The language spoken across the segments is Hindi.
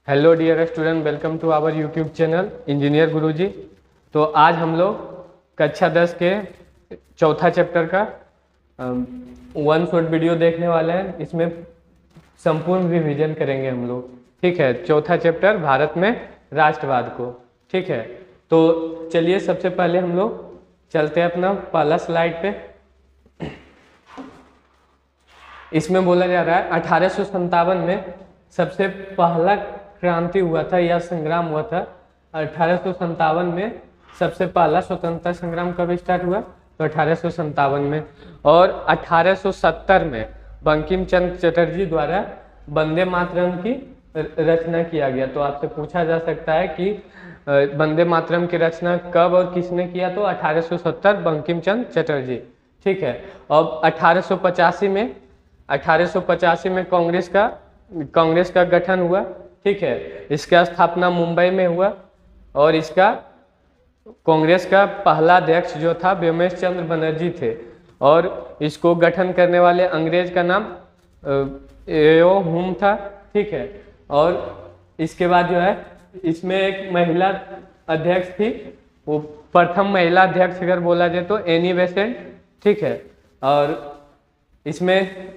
Hello dear student, welcome to our YouTube channel engineer Guruji. तो आज हम लोग कक्षा 10 के चौथा चैप्टर का वन शॉट वीडियो देखने वाले हैं। इसमें संपूर्ण रिवीजन करेंगे हम लोग। ठीक है, चौथा चैप्टर भारत में राष्ट्रवाद को। ठीक है, तो चलिए सबसे पहले हम लोग चलते हैं अपना पहला स्लाइड पे। इसमें बोला जा रहा है 1857 में सबसे पहला क्रांति हुआ था या संग्राम हुआ था। 1857 में सबसे पहला स्वतंत्रता संग्राम कब स्टार्ट हुआ? तो 1857 में। और 1870 में बंकिम चंद्र चटर्जी द्वारा वंदे मातरम की रचना किया गया। तो आपसे पूछा जा सकता है कि वंदे मातरम की रचना कब और किसने किया? तो 1870 बंकिम चंद्र चटर्जी। ठीक है, अब 1885 में कांग्रेस का गठन हुआ। ठीक है, इसका स्थापना मुंबई में हुआ और इसका कांग्रेस का पहला अध्यक्ष जो था व्योमेश चंद्र बनर्जी थे। और इसको गठन करने वाले अंग्रेज का नाम एओ हुम था। ठीक है, और इसके बाद जो है इसमें एक महिला अध्यक्ष थी। वो प्रथम महिला अध्यक्ष अगर बोला जाए तो एनी बेसेंट। ठीक है, और इसमें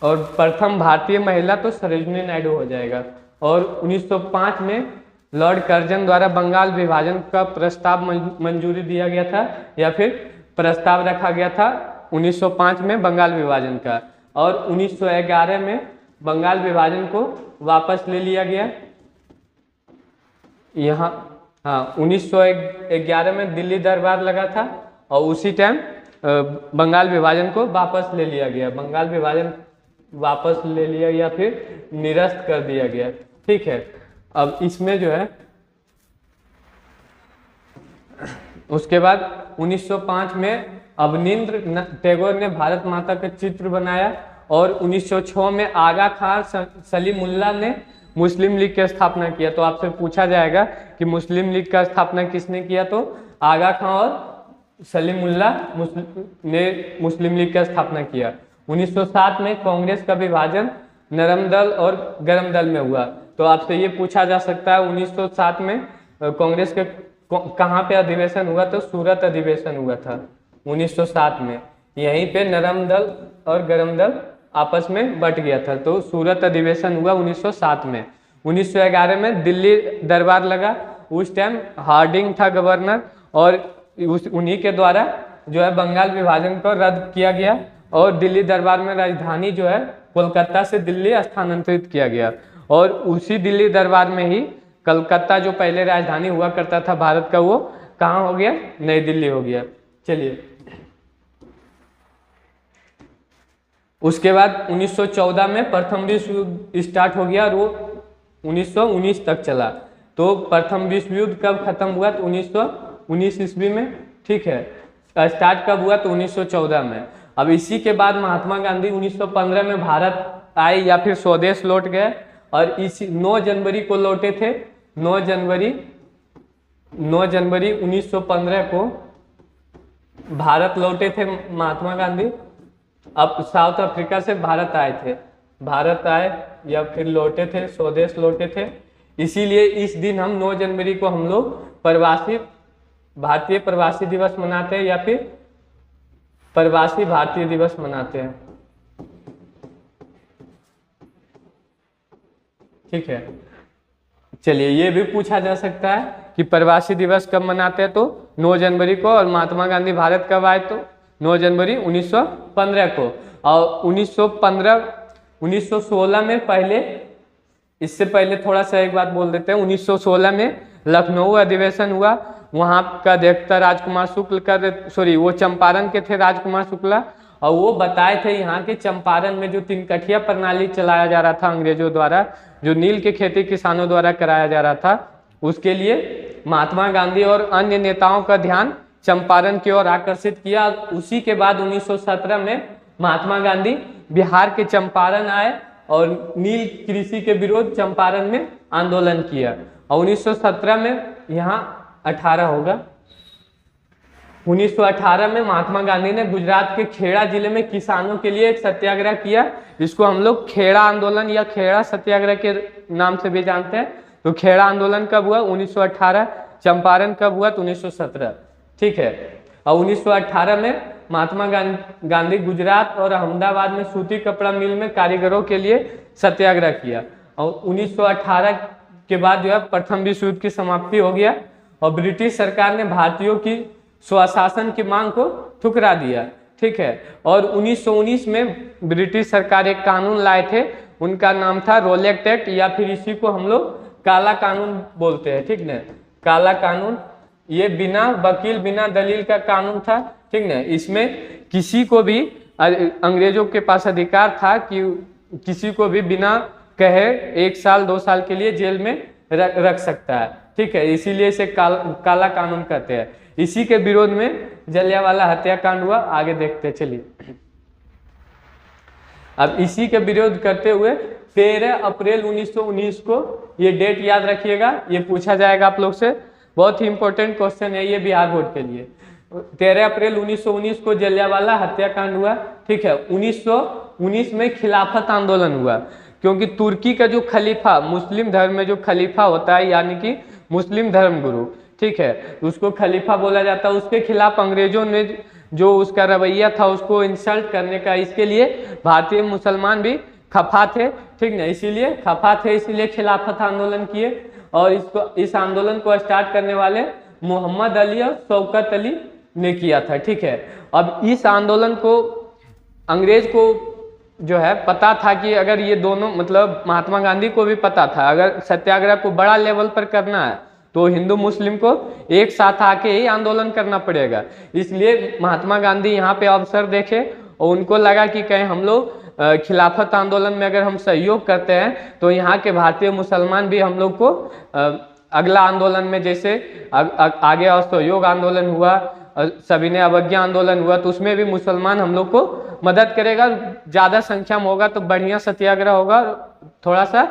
और प्रथम भारतीय महिला तो सरोजिनी नायडू हो जाएगा। और 1905 में लॉर्ड कर्जन द्वारा बंगाल विभाजन का प्रस्ताव मंजूरी दिया गया था या फिर प्रस्ताव रखा गया था 1905 में बंगाल विभाजन का। और 1911 में बंगाल विभाजन को वापस ले लिया गया। यहाँ 1911 में दिल्ली दरबार लगा था और उसी टाइम बंगाल विभाजन को वापस ले लिया गया। बंगाल विभाजन वापस ले लिया या फिर निरस्त कर दिया गया। ठीक है, अब इसमें जो है उसके बाद 1905 में अवनींद्र टैगोर ने भारत माता का चित्र बनाया। और 1906 में आगा खान सलीमुल्लाह ने मुस्लिम लीग की स्थापना किया। तो आपसे पूछा जाएगा कि मुस्लिम लीग का स्थापना किसने किया? तो आगा खान और सलीमुल्लाह ने मुस्लिम लीग का स्थापना किया। 1907 में कांग्रेस का विभाजन नरम दल और गरम दल में हुआ। तो आपसे ये पूछा जा सकता है 1907 में कांग्रेस के कहाँ पे अधिवेशन हुआ? तो सूरत अधिवेशन हुआ था 1907 में। यहीं पे नरम दल और गरम दल आपस में बट गया था। तो सूरत अधिवेशन हुआ 1907 में। 1911 में दिल्ली दरबार लगा। उस टाइम हार्डिंग था गवर्नर और उन्हीं के द्वारा जो है बंगाल विभाजन को रद्द किया गया और दिल्ली दरबार में राजधानी जो है कोलकाता से दिल्ली स्थानांतरित किया गया। और उसी दिल्ली दरबार में ही कलकत्ता जो पहले राजधानी हुआ करता था भारत का, वो कहाँ हो गया? नई दिल्ली हो गया। चलिए, उसके बाद 1914 में प्रथम विश्व युद्ध स्टार्ट हो गया और वो 1919 तक चला। तो प्रथम विश्व युद्ध कब खत्म हुआ? तो 1919 ईस्वी में। ठीक है, स्टार्ट कब हुआ? तो 1914 में। अब इसी के बाद महात्मा गांधी 1915 में भारत आए या फिर स्वदेश लौट गए और इसी 9 जनवरी को लौटे थे। 9 जनवरी 1915 को भारत लौटे थे महात्मा गांधी। अब साउथ अफ्रीका से भारत आए थे। भारत आए या फिर लौटे थे, स्वदेश लौटे थे। इसीलिए इस दिन हम 9 जनवरी को हम लोग भारतीय प्रवासी दिवस मनाते हैं या फिर प्रवासी भारतीय दिवस मनाते हैं। ठीक है, चलिए, ये भी पूछा जा सकता है कि प्रवासी दिवस कब मनाते हैं? तो 9 जनवरी को। और महात्मा गांधी भारत कब आए? तो 9 जनवरी 1915 को। और 1916 में इससे पहले थोड़ा सा एक बात बोल देते हैं। 1916 में लखनऊ अधिवेशन हुआ। वहाँ का अध्यक्षता राजकुमार शुक्ल वो चंपारण के थे, राजकुमार शुक्ला। और वो बताए थे यहाँ के चंपारण में जो 3 कठिया प्रणाली चलाया जा रहा था अंग्रेजों द्वारा, जो नील की खेती किसानों द्वारा कराया जा रहा था, उसके लिए महात्मा गांधी और अन्य नेताओं का ध्यान चंपारण की ओर आकर्षित किया। उसी के बाद 1917 में महात्मा गांधी बिहार के चंपारण आए और नील कृषि के विरोध चंपारण में आंदोलन किया। और 1917 में यहाँ 18 होगा 1918 में महात्मा गांधी ने गुजरात के खेड़ा जिले में किसानों के लिए एक सत्याग्रह किया। इसको हम लोग खेड़ा आंदोलन या खेड़ा सत्याग्रह के नाम से भी जानते हैं। तो खेड़ा आंदोलन कब हुआ? 1918। चंपारण कब हुआ? तो 1917। ठीक है। और 1918 में महात्मा गांधी गुजरात और अहमदाबाद में सूती कपड़ा मिल में कारीगरों के लिए सत्याग्रह किया। और 1918 के बाद जो है प्रथम विश्व युद्ध की समाप्ति हो गया और ब्रिटिश सरकार ने भारतीयों की स्वशासन की मांग को ठुकरा दिया। ठीक है। और 1919 में ब्रिटिश सरकार एक कानून लाए थे, उनका नाम था रोलेक्ट एक्ट, या फिर इसी को हम लोग काला कानून बोलते हैं। ठीक ना, काला कानून। ये बिना वकील बिना दलील का कानून था। ठीक ना, इसमें किसी को भी, अंग्रेजों के पास अधिकार था कि किसी को भी बिना कहे 1 साल 2 साल के लिए जेल में रख सकता है। ठीक है, इसीलिए इसे काला कानून कहते हैं। इसी के विरोध में जलियांवाला हत्याकांड हुआ। आगे देखते चलिए। अब इसी के विरोध करते हुए 13 अप्रैल 1919 को, ये डेट याद रखिएगा, ये पूछा जाएगा आप लोग से, बहुत ही इंपॉर्टेंट क्वेश्चन है ये बिहार बोर्ड के लिए। 13 अप्रैल 1919 को जलियांवाला हत्याकांड हुआ। ठीक है। 1919 में खिलाफत आंदोलन हुआ, क्योंकि तुर्की का जो खलीफा, मुस्लिम धर्म में जो खलीफा होता है, यानी कि मुस्लिम धर्म गुरु, ठीक है, उसको खलीफा बोला जाता है, उसके खिलाफ अंग्रेजों ने जो उसका रवैया था उसको इंसल्ट करने का, इसके लिए भारतीय मुसलमान भी खफा थे। ठीक ना, इसीलिए खफा थे, इसीलिए खिलाफत आंदोलन किए। और इस आंदोलन को स्टार्ट करने वाले मोहम्मद अली और शौकत अली ने किया था। ठीक है। अब इस आंदोलन को अंग्रेज को जो है पता था कि अगर ये दोनों, मतलब महात्मा गांधी को भी पता था, अगर सत्याग्रह को बड़ा लेवल पर करना है तो हिंदू मुस्लिम को एक साथ आके ही आंदोलन करना पड़ेगा। इसलिए महात्मा गांधी यहाँ पे अवसर देखे और उनको लगा कि कहीं हम लोग खिलाफत आंदोलन में अगर हम सहयोग करते हैं तो यहाँ के भारतीय मुसलमान भी हम लोग को अगला आंदोलन में, जैसे आगे असहयोग आंदोलन हुआ, सविनय अवज्ञा आंदोलन हुआ, तो उसमें भी मुसलमान हम लोग को मदद करेगा। ज़्यादा संख्या में होगा तो बढ़िया सत्याग्रह होगा, थोड़ा सा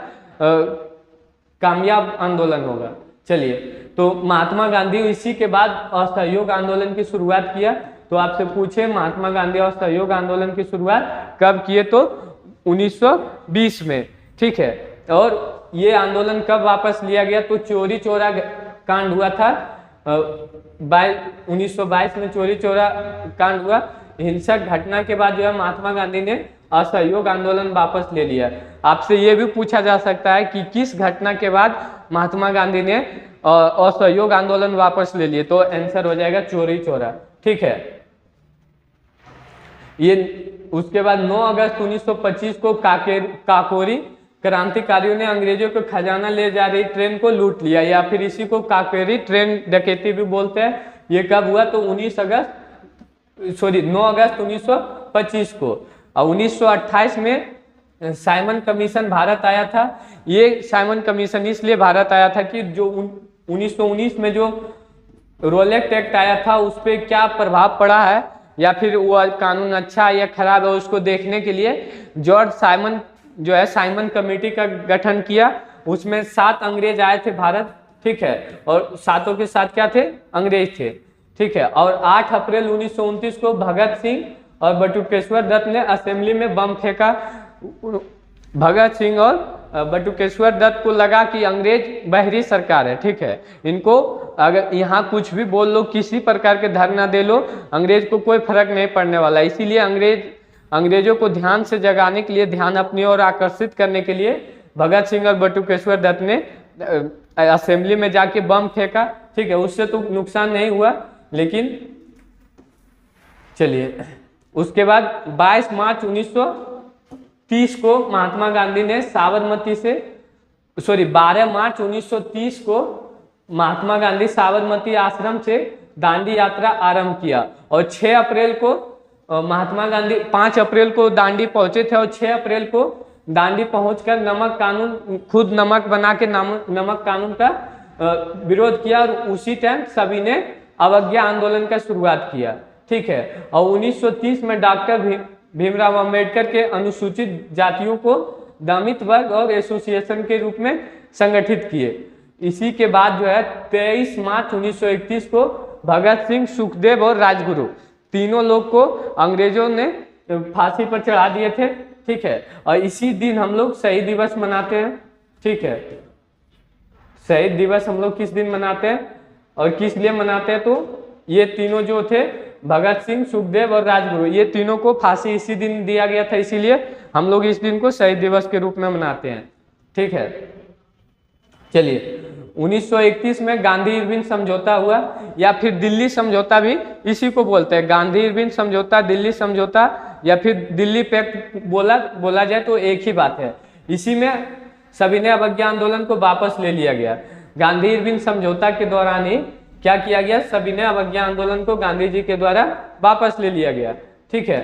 कामयाब आंदोलन होगा। चलिए, तो महात्मा गांधी इसी के बाद असहयोग आंदोलन की शुरुआत किया। तो आपसे पूछे महात्मा गांधी असहयोग आंदोलन की शुरुआत कब किए? तो 1920 में। ठीक है। और ये आंदोलन कब वापस लिया गया? तो चोरी चोरा कांड हुआ था 1922 में, चोरी चोरा कांड हुआ। हिंसक घटना के बाद जो है महात्मा गांधी ने असहयोग आंदोलन वापस ले लिया। आपसे ये भी पूछा जा सकता है कि किस घटना के बाद महात्मा गांधी ने असहयोग आंदोलन वापस ले लिए? तो आंसर हो जाएगा चोरी चोरा। ठीक है। ये उसके बाद 9 अगस्त 1925 को काकोरी क्रांतिकारियों ने अंग्रेजों को खजाना ले जा रही ट्रेन को लूट लिया, या फिर इसी को काकोरी ट्रेन डकैती भी बोलते हैं। ये कब हुआ? तो 9 अगस्त 1925 को। और 1928 में साइमन कमीशन भारत आया था। ये साइमन कमीशन इसलिए भारत आया था कि जो 1919 में जो रोलेक्ट एक्ट आया था उस पर क्या प्रभाव पड़ा है, या फिर वो कानून अच्छा है या खराब है, उसको देखने के लिए जॉर्ज साइमन जो है साइमन कमेटी का गठन किया। उसमें 7 अंग्रेज आए थे भारत। ठीक है। और 7 के साथ क्या थे? अंग्रेज थे। ठीक है। और 8 अप्रैल 1929 को भगत सिंह और बटुकेश्वर दत्त ने असेंबली में बम फेंका। भगत सिंह और बटुकेश्वर दत्त को लगा कि अंग्रेज बहरी सरकार है। ठीक है, इनको अगर यहाँ कुछ भी बोल लो, किसी प्रकार के धरना दे लो, अंग्रेज को कोई फर्क नहीं पड़ने वाला। इसीलिए अंग्रेजों को ध्यान से जगाने के लिए, ध्यान अपनी ओर आकर्षित करने के लिए भगत सिंह और बटुकेश्वर दत्त ने असेंबली में जाके बम फेंका। ठीक है, उससे तो नुकसान नहीं हुआ, लेकिन चलिए उसके बाद 22 मार्च 1930 को महात्मा गांधी ने साबरमती से 12 मार्च 1930 को महात्मा गांधी साबरमती आश्रम से दांडी यात्रा आरंभ किया। और 6 अप्रैल को महात्मा गांधी 5 अप्रैल को दांडी पहुंचे थे और 6 अप्रैल को दांडी पहुंचकर नमक कानून, खुद नमक बना के नमक कानून का विरोध किया। और उसी टाइम सभी ने अवज्ञा आंदोलन का शुरुआत किया। ठीक है। और 1930 में डॉक्टर भीमराव अंबेडकर के अनुसूचित जातियों को दलित वर्ग और एसोसिएशन के रूप में संगठित किए। इसी के बाद जो है 23 मार्च 1931 को भगत सिंह, सुखदेव और राजगुरु, तीनों लोग को अंग्रेजों ने फांसी पर चढ़ा दिए थे। ठीक है, और इसी दिन हम लोग शहीद दिवस मनाते हैं। ठीक है, शहीद दिवस हम लोग किस दिन मनाते हैं और किस लिए मनाते हैं? तो ये तीनों जो थे भगत सिंह, सुखदेव और राजगुरु, ये तीनों को फांसी इसी दिन दिया गया था, इसीलिए हम लोग इस दिन को शहीद दिवस के रूप में मनाते हैं। ठीक है, चलिए 1931 में गांधी इरविन समझौता हुआ, या फिर दिल्ली समझौता भी इसी को बोलते हैं। गांधी इरविन समझौता, दिल्ली समझौता या फिर दिल्ली पैक्ट बोला जाए तो एक ही बात है। इसी में सविनय अवज्ञा आंदोलन को वापस ले लिया गया। गांधी इरविन समझौता के दौरान ही क्या किया गया? सविनय अवज्ञा आंदोलन को गांधी जी के द्वारा वापस ले लिया गया। ठीक है,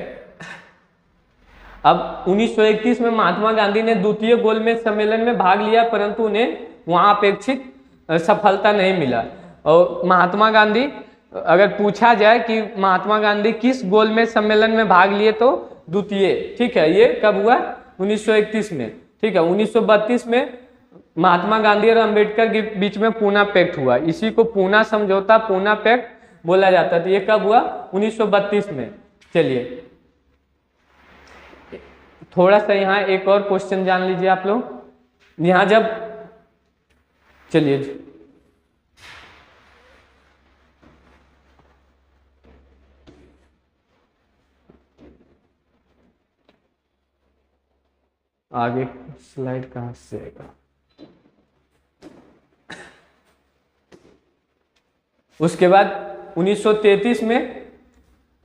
अब 1931 में महात्मा गांधी ने द्वितीय गोलमेज सम्मेलन में भाग लिया, परंतु उन्हें वहां अपेक्षित सफलता नहीं मिला। और महात्मा गांधी, अगर पूछा जाए कि महात्मा गांधी किस गोलमेज सम्मेलन में भाग लिए, तो द्वितीय। ठीक है, ये कब हुआ? 1931 में। ठीक है, 1932 में महात्मा गांधी और अंबेडकर के बीच में पूना पैक्ट हुआ, इसी को पूना समझौता, पूना पैक्ट बोला जाता था। ये कब हुआ? 1932 में। चलिए थोड़ा सा यहाँ एक और क्वेश्चन जान लीजिए आप लोग। यहाँ जब, चलिए आगे स्लाइड कहाँ से आएगा? उसके बाद 1933 में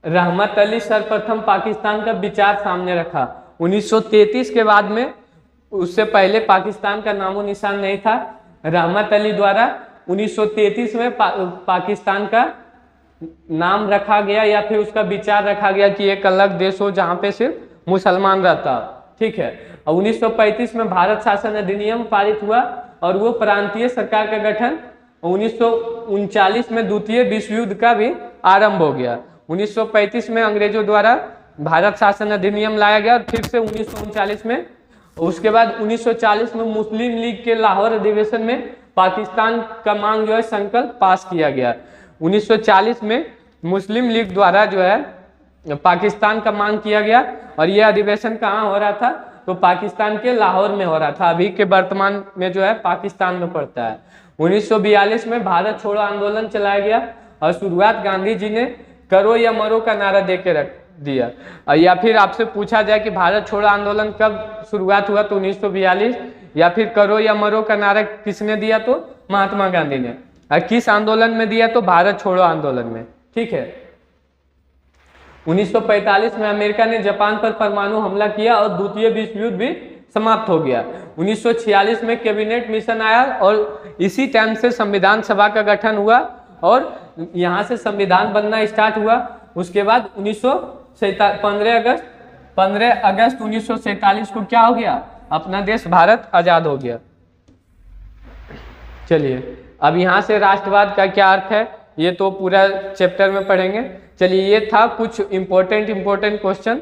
रहमत अली सर्वप्रथम पाकिस्तान का विचार सामने रखा। 1933 के बाद में, उससे पहले पाकिस्तान का नामो निशान नहीं था। रहमत अली द्वारा 1933 में पाकिस्तान का नाम रखा गया, या फिर उसका विचार रखा गया कि एक अलग देश हो जहाँ पे सिर्फ मुसलमान रहता। ठीक है, और 1935 में भारत शासन अधिनियम पारित हुआ और वो प्रांतीय सरकार का गठन। 1939 में द्वितीय विश्व युद्ध का भी आरंभ हो गया। 1935 में अंग्रेजों द्वारा भारत शासन अधिनियम लाया गया और फिर से 1939 में। उसके बाद 1940 में मुस्लिम लीग के लाहौर अधिवेशन में पाकिस्तान का मांग जो है संकल्प पास किया गया। 1940 में मुस्लिम लीग द्वारा जो है पाकिस्तान का मांग किया गया, और यह अधिवेशन कहाँ हो रहा था? तो पाकिस्तान के लाहौर में हो रहा था, अभी के वर्तमान में जो है पाकिस्तान में पड़ता है। 1942 में भारत छोड़ो आंदोलन चलाया गया, और शुरुआत गांधी जी ने करो या मरो का नारा दे के रख दिया। या फिर आपसे पूछा जाए कि भारत छोड़ो आंदोलन कब शुरुआत हुआ, तो 1942, या फिर करो या मरो का नारा किसने दिया? तो महात्मा गांधी ने। और किस आंदोलन में दिया? तो भारत छोड़ो आंदोलन में। ठीक है, 1945 में अमेरिका ने जापान पर परमाणु हमला किया और द्वितीय विश्व युद्ध भी समाप्त हो गया। 1946 में कैबिनेट मिशन आया और इसी टाइम से संविधान सभा का गठन हुआ और यहाँ से संविधान बनना स्टार्ट हुआ। उसके बाद 15 अगस्त 1947 को क्या हो गया? अपना देश भारत आजाद हो गया। चलिए अब यहाँ से राष्ट्रवाद का क्या अर्थ है ये तो पूरा चैप्टर में पढ़ेंगे। चलिए ये था कुछ इंपॉर्टेंट क्वेश्चन,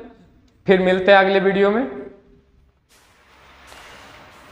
फिर मिलते हैं अगले वीडियो में।